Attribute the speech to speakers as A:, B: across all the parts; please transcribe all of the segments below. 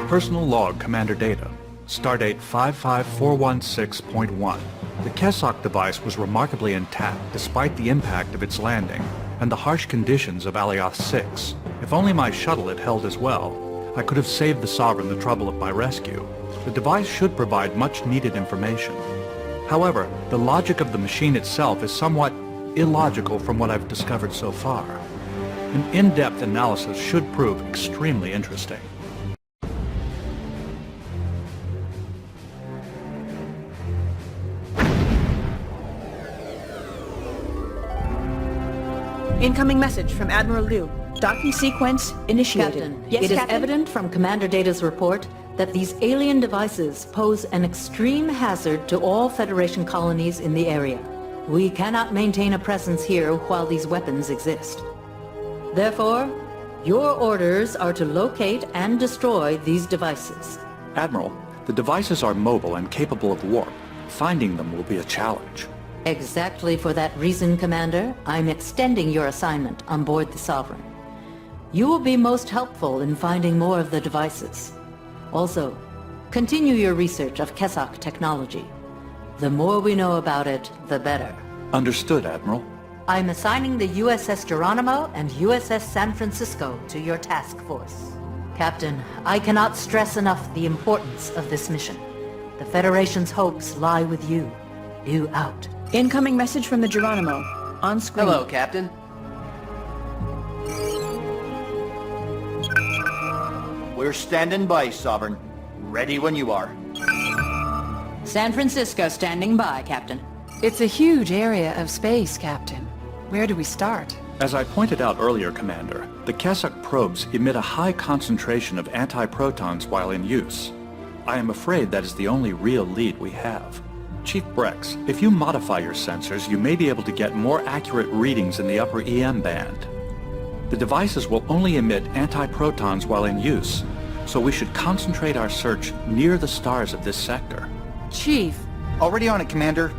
A: Personal log, Commander Data. Stardate 55416.1. The Kessok device was remarkably intact despite the impact of its landing and the harsh conditions of Alioth 6. If only my shuttle had held as well, I could have saved the Sovereign the trouble of my rescue. The device should provide much needed information. However, the logic of the machine itself is somewhat illogical from what I've discovered so far. An in-depth analysis should prove extremely interesting.
B: Incoming message from Admiral Liu. Docking sequence initiated.
C: Captain,
B: Yes,
C: it is
B: Captain?
C: evident from Commander Data's report that these alien devices pose an extreme hazard to all Federation colonies in the area. We cannot maintain a presence here while these weapons exist. Therefore, your orders are to locate and destroy these devices.
A: Admiral, the devices are mobile and capable of warp. Finding them will be a challenge.
C: Exactly for that reason, Commander, I'm extending your assignment on board the Sovereign. You will be most helpful in finding more of the devices. Also, continue your research of Kessok technology. The more we know about it, the better.
A: Understood, Admiral.
C: I'm assigning the USS Geronimo and USS San Francisco to your task force. Captain, I cannot stress enough the importance of this mission. The Federation's hopes lie with you. You out.
B: Incoming message from the Geronimo. On screen.
D: Hello, Captain.
E: We're standing by, Sovereign. Ready when you are.
F: San Francisco standing by, Captain.
G: It's a huge area of space, Captain. Where do we start?
A: As I pointed out earlier, Commander, the Kessok probes emit a high concentration of antiprotons while in use. I am afraid that is the only real lead we have. Chief Brex, if you modify your sensors, you may be able to get more accurate readings in the upper EM band. The devices will only emit antiprotons while in use, so we should concentrate our search near the stars of this sector.
G: Chief,
H: Already on it, Commander.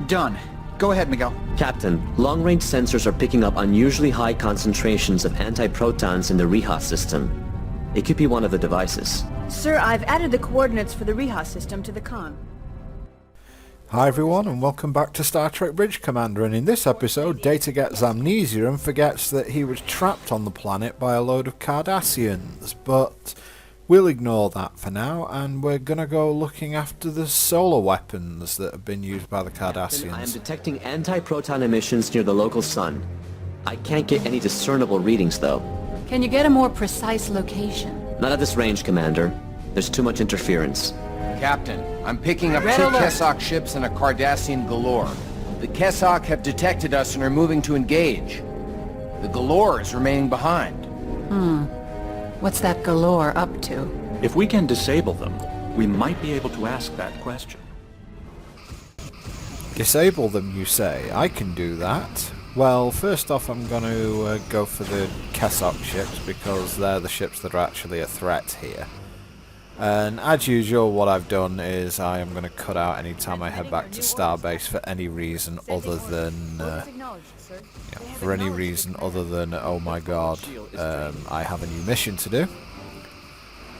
H: Done. Go ahead, Miguel.
D: Captain, long-range sensors are picking up unusually high concentrations of antiprotons in the Reha system. It could be one of the devices.
B: Sir, I've added the coordinates for the Reha system to the con.
I: Hi everyone and welcome back to Star Trek Bridge Commander, and in this episode Data gets amnesia and forgets that he was trapped on the planet by a load of Cardassians, but we'll ignore that for now and we're gonna go looking after the solar weapons that have been used by the Cardassians.
D: I am detecting antiproton emissions near the local sun. I can't get any discernible readings though.
G: can you get a more precise location?
D: Not at this range, Commander. There's too much interference.
J: Captain, I'm picking up
G: Red
J: two
G: alert.
J: Kessok ships and a Cardassian Galore. The Kessok have detected us and are moving to engage. The Galore is remaining behind.
G: What's that Galore up to?
A: If we can disable them, we might be able to ask that question.
I: Disable them, you say? I can do that. Well, first off I'm going to go for the Kessok ships because they're the ships that are actually a threat here. And as usual, what I've done is I am going to cut out any time I head back to Starbase for any reason other than oh my god, I have a new mission to do.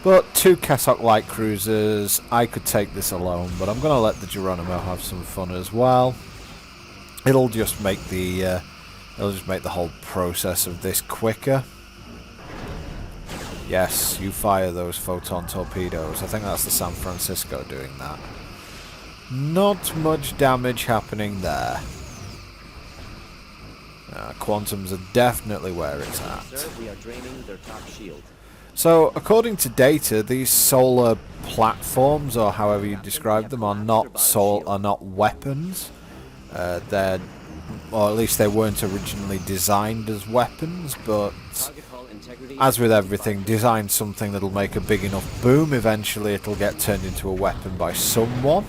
I: But two Kessok light cruisers, I could take this alone, but I'm going to let the Geronimo have some fun as well. It'll just make the whole process of this quicker. Yes, you fire those photon torpedoes. I think that's the San Francisco doing that. Not much damage happening there. Quantums are definitely where it's at.
D: Sir, we are draining their top shield.
I: So, according to Data, these solar platforms, or however you describe them, are not weapons. They're, or at least they weren't originally designed as weapons, but as with everything, design something that'll make a big enough boom, eventually it'll get turned into a weapon by someone.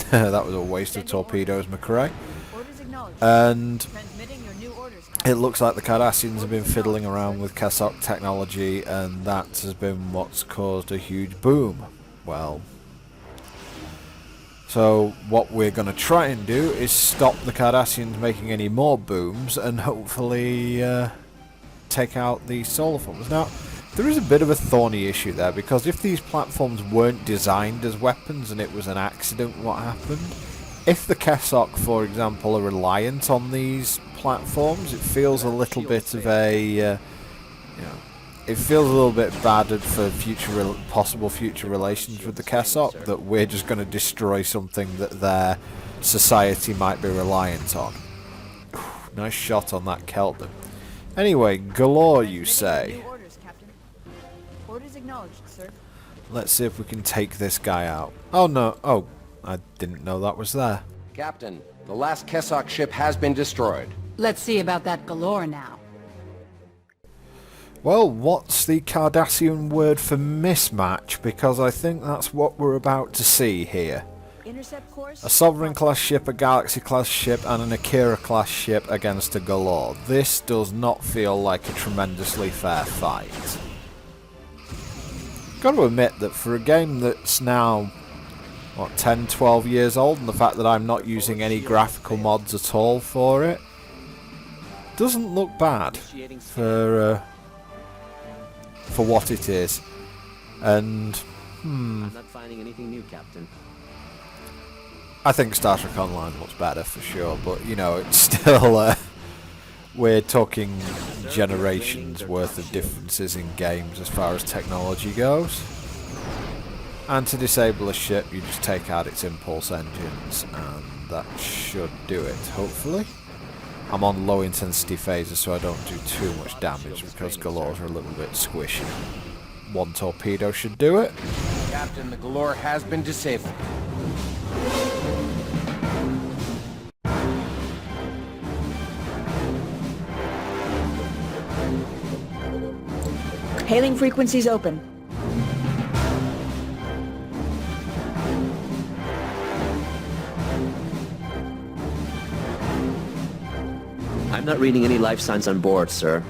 I: That was a waste of torpedoes, McRae. And it looks like the Cardassians have been fiddling around with Kessok technology, and that has been what's caused a huge boom. Well, so what we're going to try and do is stop the Cardassians making any more booms and hopefully take out the solar forms. Now, There is a bit of a thorny issue there, because if these platforms weren't designed as weapons and it was an accident what happened, if the Kessok, for example, are reliant on these platforms, it feels a little bit of a, it feels a little bit bad for possible future relations with the Kessok, that we're just going to destroy something that their society might be reliant on. Nice shot on that Kelton. Anyway, galore, you say?
B: Orders acknowledged, sir.
I: Let's see if we can take this guy out. Oh no, oh, I didn't know that was there.
J: Captain, the last Kessok ship has been destroyed.
G: Let's see about that galore now.
I: Well, what's the Cardassian word for mismatch? Because I think that's what we're about to see here.
B: Intercept course.
I: A Sovereign class ship, a Galaxy class ship, and an Akira class ship against a galore. This does not feel like a tremendously fair fight. Got to admit that for a game that's now, what, 10, 12 years old, and the fact that I'm not using any graphical mods at all for it, doesn't look bad for what it is. And
D: I'm not finding anything new, Captain.
I: I think Star Trek Online looks better for sure, but you know, it's still we're talking generations worth of differences in games as far as technology goes. And to disable a ship, you just take out its impulse engines, and that should do it, hopefully. I'm on low intensity phases, so I don't do too much damage because galores are a little bit squishy. One torpedo should do it.
J: Captain, the galore has been disabled.
B: Hailing frequencies open.
D: I'm not reading any life signs on board, sir.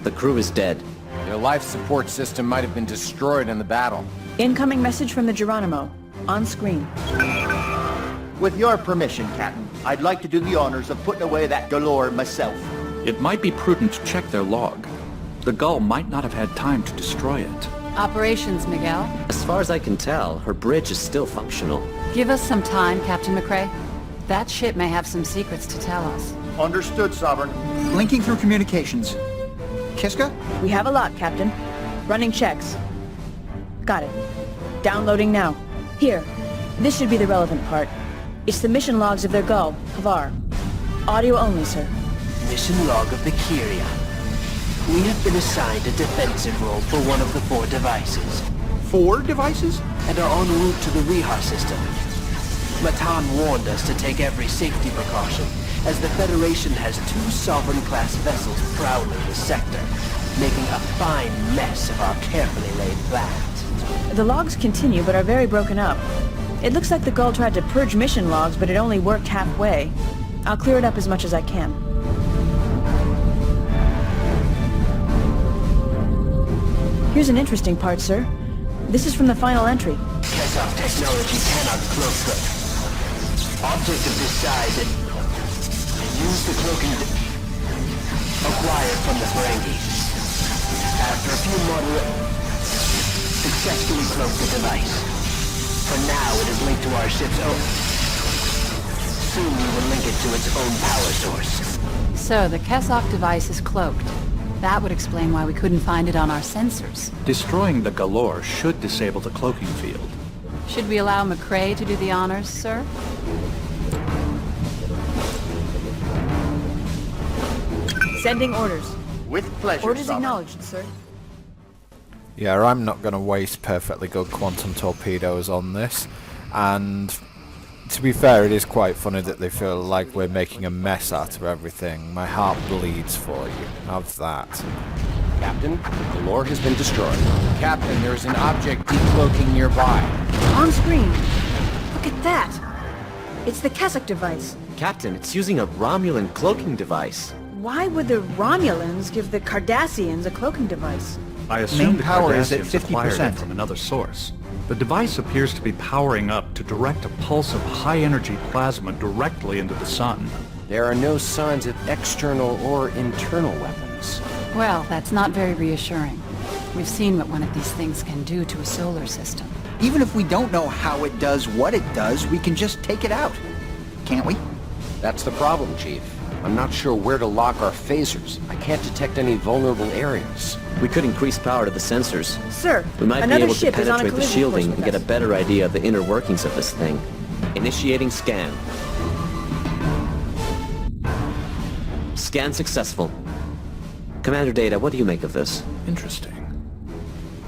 D: The crew is dead.
J: Their life support system might have been destroyed in the battle.
B: Incoming message from the Geronimo. On screen.
E: With your permission, Captain, I'd like to do the honors of putting away that galore myself.
A: It might be prudent to check their log. The Gull might not have had time to destroy it.
G: Operations, Miguel.
D: As far as I can tell, her bridge is still functional.
G: Give us some time, Captain McCrae. That ship may have some secrets to tell us.
E: Understood, Sovereign.
H: Linking through communications. Kiska?
B: We have a lot, Captain. Running checks. Got it. Downloading now. Here. This should be the relevant part. It's the mission logs of their Gull, Havar. Audio only, sir.
K: Mission log of the Kyria. We have been assigned a defensive role for one of the 4 devices.
H: 4 devices?
K: And are en route to the Rihar system. Matan warned us to take every safety precaution, as the Federation has 2 Sovereign-class vessels prowling the sector, making a fine mess of our carefully laid plans.
B: The logs continue, but are very broken up. It looks like the Gull tried to purge mission logs, but it only worked halfway. I'll clear it up as much as I can. Here's an interesting part, sir. This is from the final entry.
K: Kessok technology cannot cloak them. Objects of this size and use the cloaking acquired from the Ferengi. After a few successfully cloaked the device. For now, it is linked to our ship's own. Soon we will link it to its own power source.
G: So, the Kessok device is cloaked. That would explain why we couldn't find it on our sensors.
A: Destroying the galore should disable the cloaking field.
G: Should we allow McCrae to do the honors, sir?
B: Sending orders.
E: With pleasure,
B: Orders
E: Sovereign.
B: acknowledged, sir.
I: Yeah, I'm not going to waste perfectly good quantum torpedoes on this. And to be fair, it is quite funny that they feel like we're making a mess out of everything. My heart bleeds for you. Have that.
J: Captain, the galore has been destroyed. Captain, there is an object decloaking nearby.
B: On screen. Look at that. It's the Kessok device.
D: Captain, it's using a Romulan cloaking device.
B: Why would the Romulans give the Cardassians a cloaking device?
A: I assume
H: Main
A: the
H: power is at
A: Cardassians acquired it
H: 50%.
A: from another source. The device appears to be powering up to direct a pulse of high-energy plasma directly into the sun.
J: There are no signs of external or internal weapons.
G: Well, that's not very reassuring. We've seen what one of these things can do to a solar system.
H: Even if we don't know how it does what it does, we can just take it out. Can't we?
J: That's the problem, Chief. I'm not sure where to lock our phasers. I can't detect any vulnerable areas.
D: We could increase power to the sensors.
B: Sir,
D: We might be
B: another
D: able to
B: ship is on a
D: penetrate the
B: collision
D: shielding
B: course
D: and
B: with
D: get a
B: us.
D: better idea of the inner workings of this thing. Initiating scan. Scan successful. Commander Data, what do you make of this?
A: Interesting.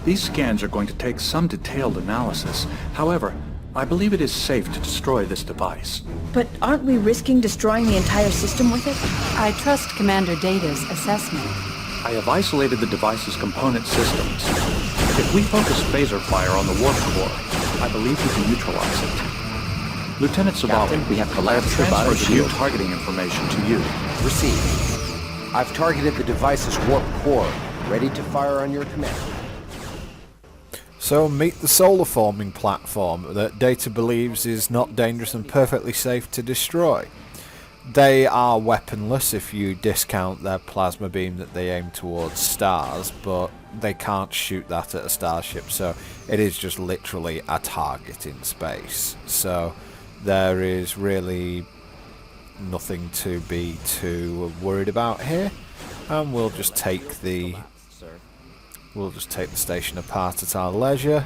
A: These scans are going to take some detailed analysis. However, I believe it is safe to destroy this device.
B: But aren't we risking destroying the entire system with it?
G: I trust Commander Data's assessment.
A: I have isolated the device's component systems. If we focus phaser fire on the warp core, I believe we can neutralize it. Lieutenant Savali,
J: Captain, we have
A: I have
J: collapsed the bottom
A: transferred the new
J: shield.
A: targeting information to you.
J: Received. I've targeted the device's warp core. Ready to fire on your command.
I: So meet the solar forming platform that Data believes is not dangerous and perfectly safe to destroy. They are weaponless if you discount their plasma beam that they aim towards stars, but they can't shoot that at a starship, so it is just literally a target in space. So there is really nothing to be too worried about here, and we'll just take the station apart at our leisure.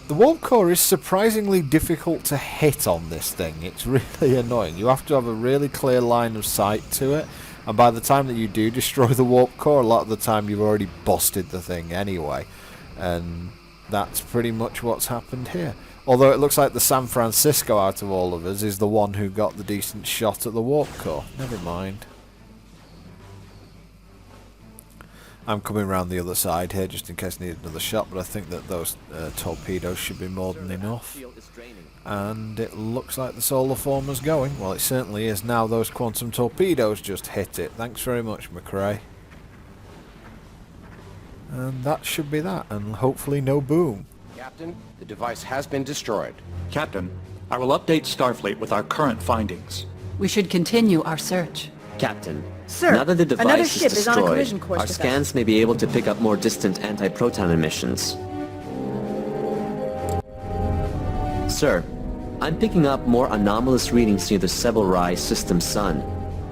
I: The warp core is surprisingly difficult to hit on this thing. It's really annoying. You have to have a really clear line of sight to it, and by the time that you do destroy the warp core, a lot of the time you've already busted the thing anyway. And that's pretty much what's happened here. Although it looks like the San Francisco out of all of us is the one who got the decent shot at the warp core. Never mind. I'm coming around the other side here just in case I need another shot, but I think that those torpedoes should be more than enough. And it looks like the solar former's going. Well, it certainly is now. Those quantum torpedoes just hit it. Thanks very much, McRae. And that should be that, and hopefully no boom.
J: Captain, the device has been destroyed.
A: Captain, I will update Starfleet with our current findings.
G: We should continue our search.
D: Captain,
B: Sir,
D: now that the
B: another
D: device
B: ship
D: is
B: is on a
D: destroyed,
B: collision course
D: our
B: with us.
D: scans may be able to pick up more distant anti-proton emissions. Sir, I'm picking up more anomalous readings near the Sevelrai system sun.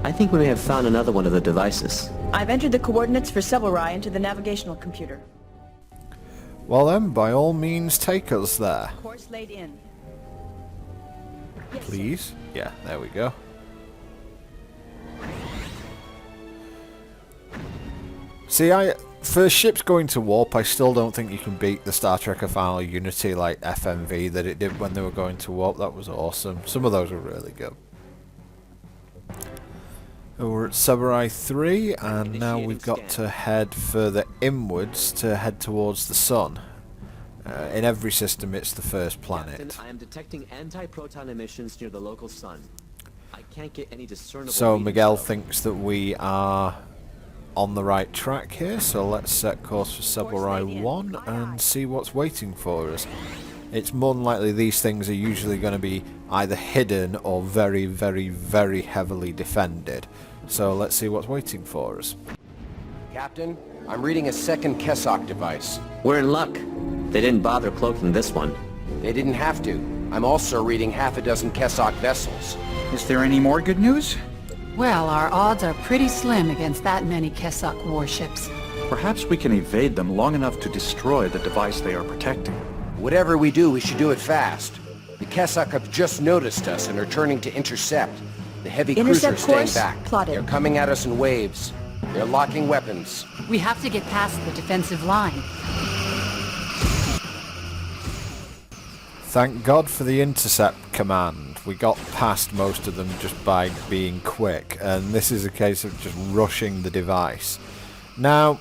D: I think we may have found another one of the devices.
B: I've entered the coordinates for Sevelrai into the navigational computer.
I: Well then, by all means, take us there.
B: Course laid in.
I: Please? Yeah, there we go. See, for ships going to warp, I still don't think you can beat the Star Trek Final Unity like FMV that it did when they were going to warp. That was awesome. Some of those were really good. We're at Sevelrai 3, and now we've got to head further inwards to head towards the sun. In every system, it's the first planet.
D: Captain, I am detecting anti-proton emissions near the local sun. I can't get any discernible
I: So
D: readings,
I: Miguel
D: though.
I: thinks that we are on the right track here, so let's set course for Sevelrai 1 and see what's waiting for us. It's more than likely these things are usually going to be either hidden or very, very, very heavily defended. So let's see what's waiting for us.
J: Captain, I'm reading a second Kessok device.
D: We're in luck. They didn't bother cloaking this one.
J: They didn't have to. I'm also reading half a dozen Kessok vessels.
H: Is there any more good news?
G: Well, our odds are pretty slim against that many Kessok warships.
A: Perhaps we can evade them long enough to destroy the device they are protecting.
J: Whatever we do, we should do it fast. The Kessok have just noticed us and are turning to intercept. The heavy cruisers are
B: Intercept
J: staying
B: course
J: back.
B: plotted.
J: They're coming at us in waves. They're locking weapons.
G: We have to get past the defensive line.
I: Thank God for the intercept command. We got past most of them just by being quick, and this is a case of just rushing the device. Now,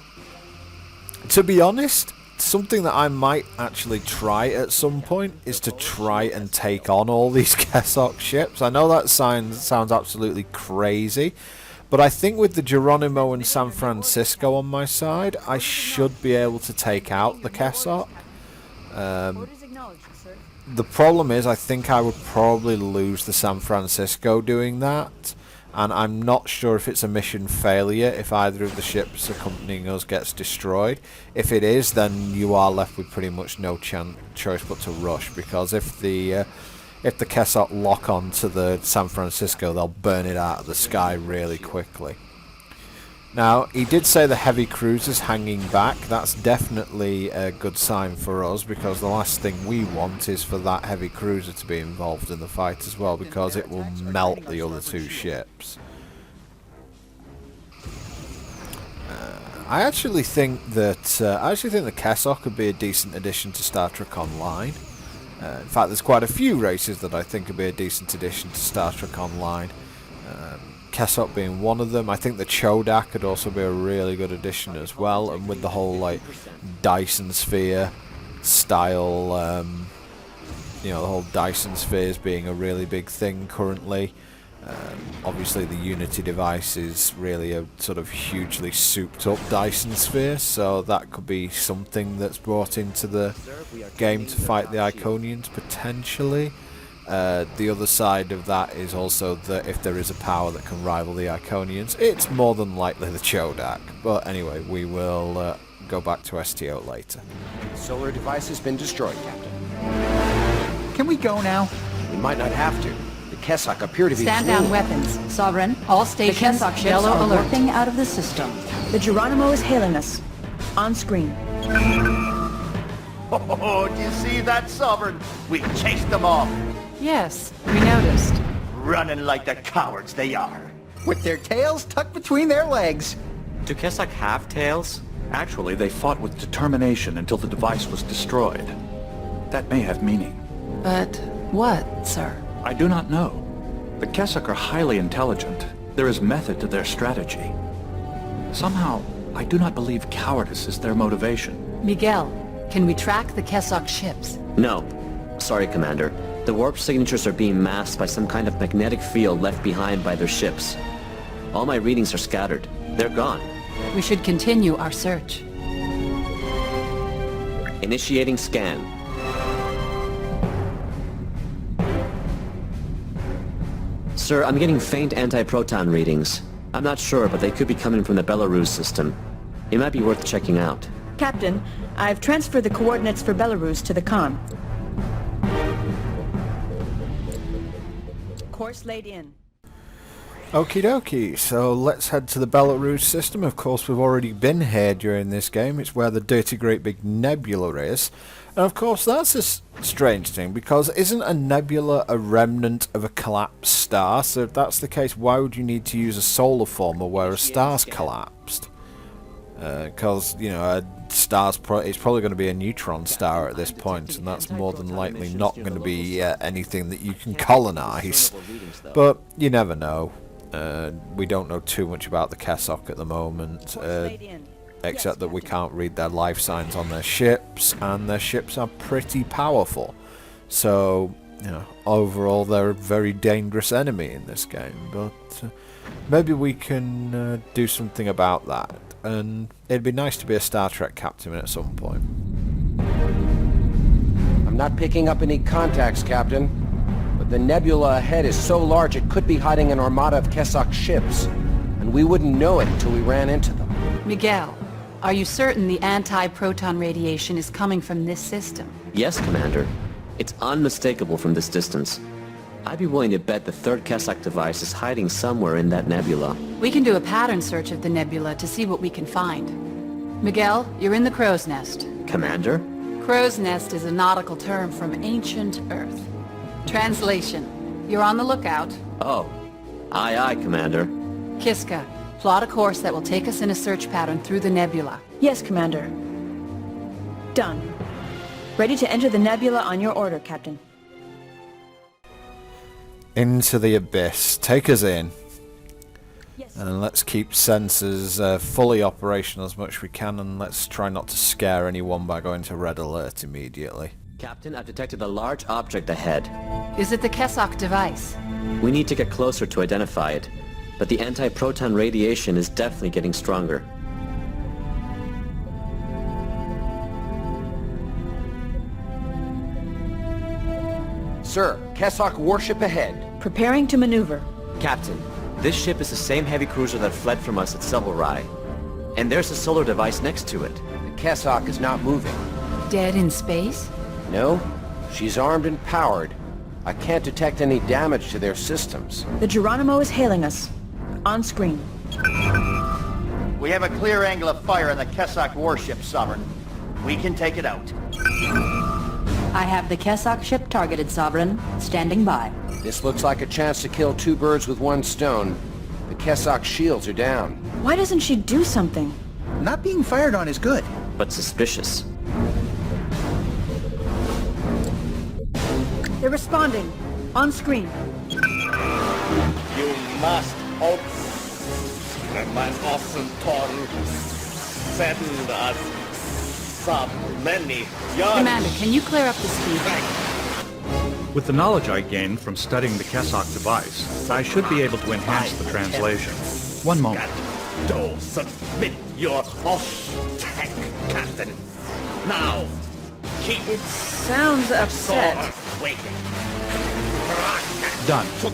I: to be honest, something that I might actually try at some point is to try and take on all these Kessok ships. I know that sounds absolutely crazy, but I think with the Geronimo and San Francisco on my side, I should be able to take out the Kessok. The problem is, I think I would probably lose the San Francisco doing that, and I'm not sure if it's a mission failure if either of the ships accompanying us gets destroyed. If it is, then you are left with pretty much no choice but to rush, because if the Kessok lock on to the San Francisco, they'll burn it out of the sky really quickly. Now, he did say the heavy cruiser's hanging back. That's definitely a good sign for us, because the last thing we want is for that heavy cruiser to be involved in the fight as well, because it will melt the other two ships. I actually think that the Kessok could be a decent addition to Star Trek Online. In fact, there's quite a few races that I think would be a decent addition to Star Trek Online. Kessok being one of them. I think the Chodak could also be a really good addition as well, and with the whole like Dyson sphere style, the whole Dyson spheres being a really big thing currently. Obviously the Unity device is really a sort of hugely souped up Dyson sphere, so that could be something that's brought into the game to fight the Iconians potentially. The other side of that is also that if there is a power that can rival the Iconians, it's more than likely the Chodak. But anyway, we will go back to STO later.
J: The solar device has been destroyed, Captain.
H: Can we go now?
J: We might not have to. The Kessok appear to be...
F: Stand down weapons. Sovereign, all stations,
B: Kessok ships
F: yellow
B: are
F: alert.
B: working
F: out of the system.
B: The Geronimo is hailing us. On screen.
E: Oh, do you see that, Sovereign? We chased them off.
G: Yes, we noticed.
E: Running like the cowards they are.
H: With their tails tucked between their legs.
A: Do Kessok have tails? Actually, they fought with determination until the device was destroyed. That may have meaning.
G: But what, sir?
A: I do not know. The Kessok are highly intelligent. There is method to their strategy. Somehow, I do not believe cowardice is their motivation.
G: Miguel, can we track the Kessok ships?
D: No. Sorry, Commander. The warp signatures are being masked by some kind of magnetic field left behind by their ships. All my readings are scattered. They're gone.
G: We should continue our search.
D: Initiating scan. Sir, I'm getting faint anti-proton readings. I'm not sure, but they could be coming from the Belarus system. It might be worth checking out.
B: Captain, I've transferred the coordinates for Belarus to the con. Course laid in.
I: Okie dokie, so let's head to the Belarus system. Of course, we've already been here during this game. It's where the dirty great big nebula is. And of course, that's a strange thing, because isn't a nebula a remnant of a collapsed star? So if that's the case, why would you need to use a solar former where a star's collapsed? Because, a star's it's probably going to be a neutron star at this point, and that's more than likely not going to be anything that you can colonize. But you never know. We don't know too much about the Kessok at the moment, except that we can't read their life signs on their ships, and their ships are pretty powerful. So, overall they're a very dangerous enemy in this game, but maybe we can do something about that. And it'd be nice to be a Star Trek captain at some point.
J: I'm not picking up any contacts, Captain. But the nebula ahead is so large it could be hiding an armada of Kessok ships. And we wouldn't know it until we ran into them.
G: Miguel, are you certain the anti-proton radiation is coming from this system?
D: Yes, Commander. It's unmistakable from this distance. I'd be willing to bet the third Kessok device is hiding somewhere in that nebula.
G: We can do a pattern search of the nebula to see what we can find. Miguel, you're in the crow's nest.
D: Commander?
G: Crow's nest is a nautical term from ancient Earth. Translation: you're on the lookout.
D: Oh. Aye, aye, Commander.
G: Kiska, plot a course that will take us in a search pattern through the nebula.
B: Yes, Commander. Done. Ready to enter the nebula on your order, Captain.
I: Into the abyss. Take us in.
B: Yes.
I: And let's keep sensors fully operational as much as we can, and let's try not to scare anyone by going to red alert immediately.
D: Captain, I've detected a large object ahead.
G: Is it the Kessok device?
D: We need to get closer to identify it, but the anti-proton radiation is definitely getting stronger.
J: Sir, Kessok warship ahead.
B: Preparing to maneuver.
J: Captain,
D: This ship is the same heavy cruiser that fled from us at Selvarai. And there's a solar device next to it.
J: The Kessok is not moving.
G: Dead in space?
J: No, she's armed and powered. I can't detect any damage to their systems.
B: The Geronimo is hailing us. On screen.
E: We have a clear angle of fire on the Kessok warship, Sovereign. We can take it out.
F: I have the Kessok ship targeted, Sovereign. Standing by.
J: This looks like a chance to kill two birds with one stone. The Kessok shields are down.
B: Why doesn't she do something?
H: Not being fired on is good.
D: But suspicious.
B: They're responding. On screen.
L: You must hope that my awesome Torn send us so many young...
G: Commander, can you clear up the speed?
A: With the knowledge I gained from studying the Kessok device, I should be able to enhance the translation. One moment.
L: Do submit your tech, Captain. Now, keep
B: It sounds upset.
L: waiting.
A: Done. The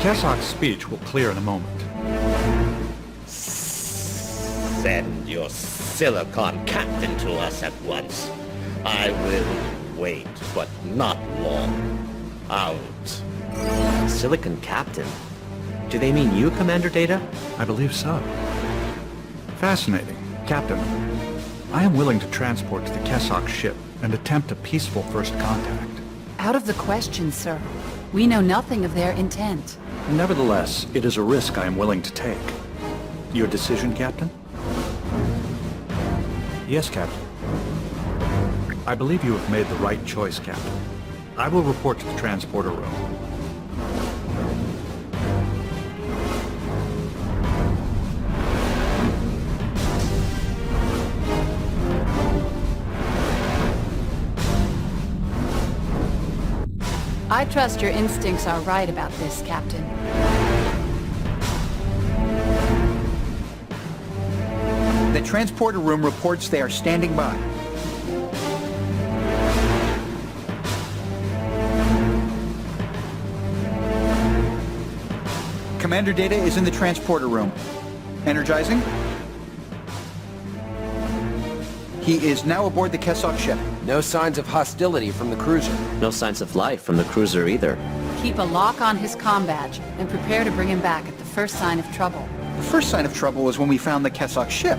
A: Kessok speech will clear in a moment.
L: Send your Silicon Captain to us at once. I will wait, but not long. Out.
D: Silicon Captain? Do they mean you, Commander Data?
A: I believe so. Fascinating. Captain, I am willing to transport to the Kessok ship and attempt a peaceful first contact.
G: Out of the question, sir. We know nothing of their intent.
A: Nevertheless, it is a risk I am willing to take. Your decision, Captain? Yes, Captain. I believe you have made the right choice, Captain. I will report to the transporter room.
G: I trust your instincts are right about this, Captain.
H: The transporter room reports they are standing by. Commander Data is in the transporter room. Energizing. He is now aboard the Kessok ship.
J: No signs of hostility from the cruiser.
D: No signs of life from the cruiser either.
G: Keep a lock on his comm badge and prepare to bring him back at the first sign of trouble.
H: The first sign of trouble was when we found the Kessok ship.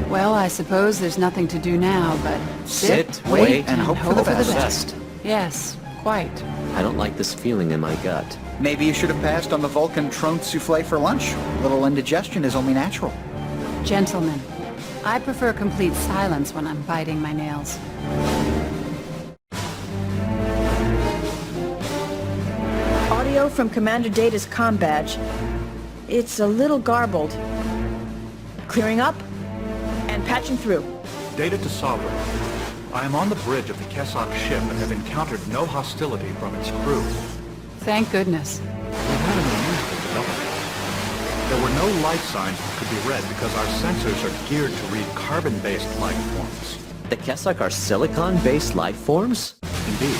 G: Well, I suppose there's nothing to do now, but
D: Sit, wait,
H: and hope for the best.
G: Yes, quite.
D: I don't like this feeling in my gut.
H: Maybe you should have passed on the Vulcan Tronth souffle for lunch. A little indigestion is only natural.
G: Gentlemen, I prefer complete silence when I'm biting my nails.
B: Audio from Commander Data's comm badge. It's a little garbled. Clearing up and patching through.
A: Data to Sovereign. I am on the bridge of the Kessok ship and have encountered no hostility from its crew.
G: Thank goodness.
A: We had an unusual development. There were no life signs that could be read because our sensors are geared to read carbon-based life forms.
D: The Kessok are silicon-based life forms?
A: Indeed.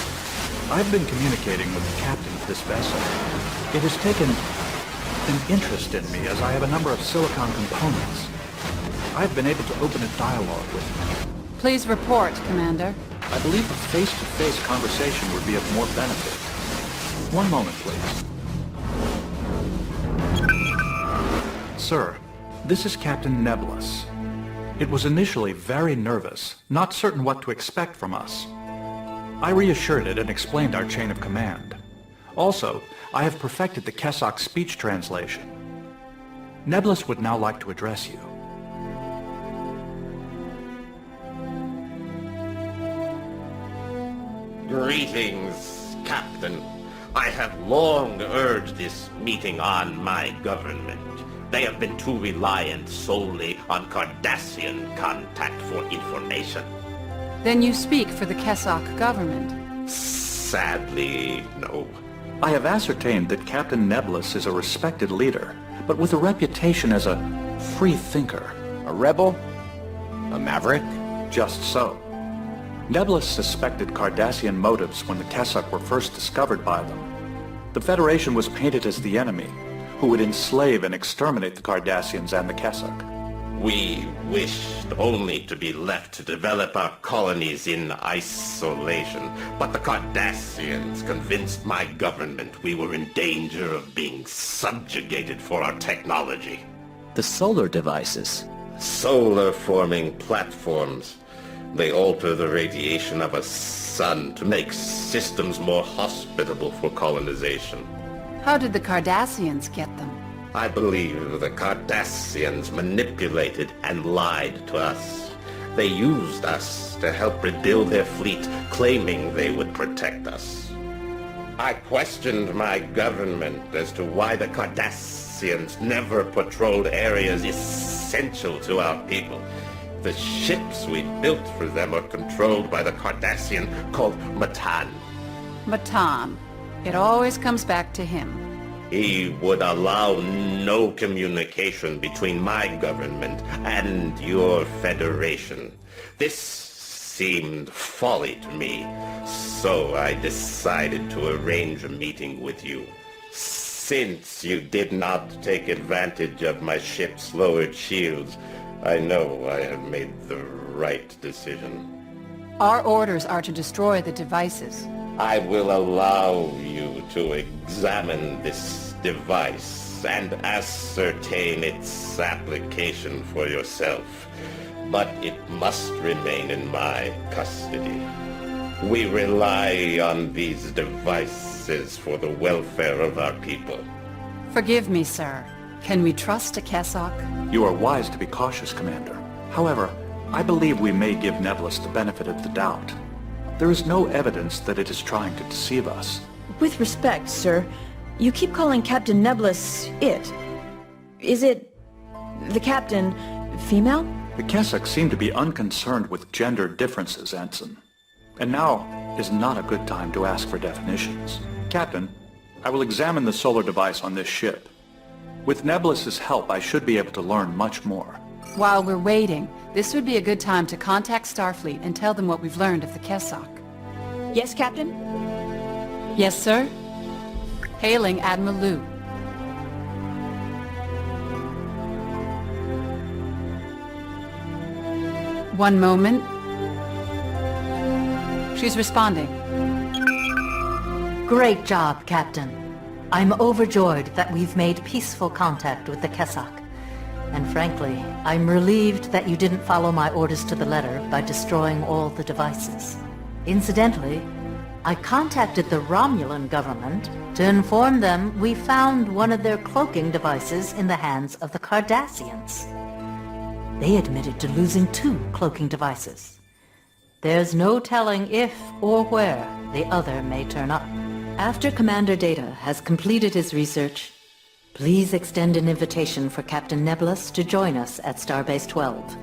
A: I've been communicating with the captain of this vessel. It has taken an interest in me as I have a number of silicon components. I've been able to open a dialogue with him.
G: Please report, Commander.
A: I believe a face-to-face conversation would be of more benefit. One moment, please. Sir, this is Captain Nebulous. It was initially very nervous, not certain what to expect from us. I reassured it and explained our chain of command. Also, I have perfected the Kessok speech translation. Nebulous would now like to address you.
L: Greetings, Captain. I have long urged this meeting on my government. They have been too reliant solely on Cardassian contact for information.
G: Then you speak for the Kessok government.
L: Sadly, no.
A: I have ascertained that Captain Nebulous is a respected leader, but with a reputation as a free thinker.
J: A rebel? A maverick?
A: Just so. Nebulous suspected Cardassian motives when the Kessok were first discovered by them. The Federation was painted as the enemy, who would enslave and exterminate the Cardassians and the Kessok.
L: We wished only to be left to develop our colonies in isolation, but the Cardassians convinced my government we were in danger of being subjugated for our technology.
D: The solar devices.
L: Solar-forming platforms. They alter the radiation of a sun to make systems more hospitable for colonization.
G: How did the Cardassians get them?
L: I believe the Cardassians manipulated and lied to us. They used us to help rebuild their fleet, claiming they would protect us. I questioned my government as to why the Cardassians never patrolled areas essential to our people. The ships we built for them are controlled by the Cardassian called Matan.
G: Matan. It always comes back to him.
L: He would allow no communication between my government and your Federation. This seemed folly to me, so I decided to arrange a meeting with you. Since you did not take advantage of my ship's lowered shields, I know I have made the right decision.
G: Our orders are to destroy the devices.
L: I will allow you to examine this device and ascertain its application for yourself, but it must remain in my custody. We rely on these devices for the welfare of our people.
G: Forgive me, sir. Can we trust a Kessok?
A: You are wise to be cautious, Commander. However, I believe we may give Nebulus the benefit of the doubt. There is no evidence that it is trying to deceive us.
B: With respect, sir, you keep calling Captain Nebulus it. Is it... the Captain... female?
A: The Kessok seem to be unconcerned with gender differences, Ensign. And now is not a good time to ask for definitions. Captain, I will examine the solar device on this ship. With Nebulus's help, I should be able to learn much more.
G: While we're waiting, this would be a good time to contact Starfleet and tell them what we've learned of the Kessok.
B: Yes, Captain?
G: Yes, sir? Hailing Admiral Liu. One moment. She's responding.
C: Great job, Captain. I'm overjoyed that we've made peaceful contact with the Kessok. And frankly, I'm relieved that you didn't follow my orders to the letter by destroying all the devices. Incidentally, I contacted the Romulan government to inform them we found one of their cloaking devices in the hands of the Cardassians. They admitted to losing 2 cloaking devices. There's no telling if or where the other may turn up. After Commander Data has completed his research, please extend an invitation for Captain Nebulus to join us at Starbase 12.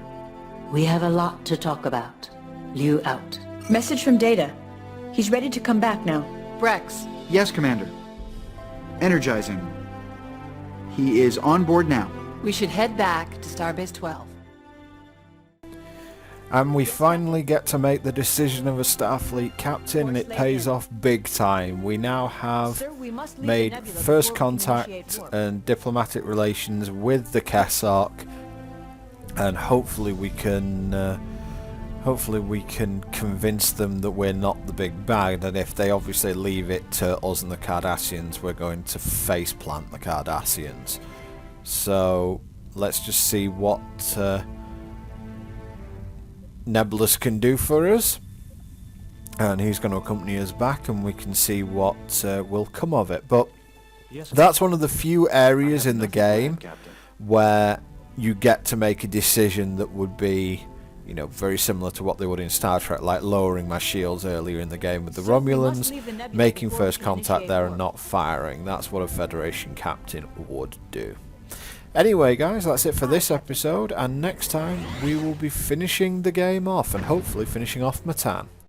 C: We have a lot to talk about. Liu out.
B: Message from Data. He's ready to come back now.
G: Brex.
H: Yes, Commander. Energizing. He is on board now.
G: We should head back to Starbase 12.
I: And we finally get to make the decision of a Starfleet Captain, and it pays off big time. We now have made first contact and diplomatic relations with the Kessok, and hopefully we can convince them that we're not the big bad, and if they obviously leave it to us and the Cardassians, we're going to faceplant the Cardassians. So let's just see what Nebulus can do for us, and he's going to accompany us back, and we can see what will come of it. But that's one of the few areas in the game where you get to make a decision that would be, you know, very similar to what they would in Star Trek, like lowering my shields earlier in the game with the Romulans, making first contact there and not firing. That's what a Federation captain would do. Anyway guys, that's it for this episode, and next time we will be finishing the game off, and hopefully finishing off Matan.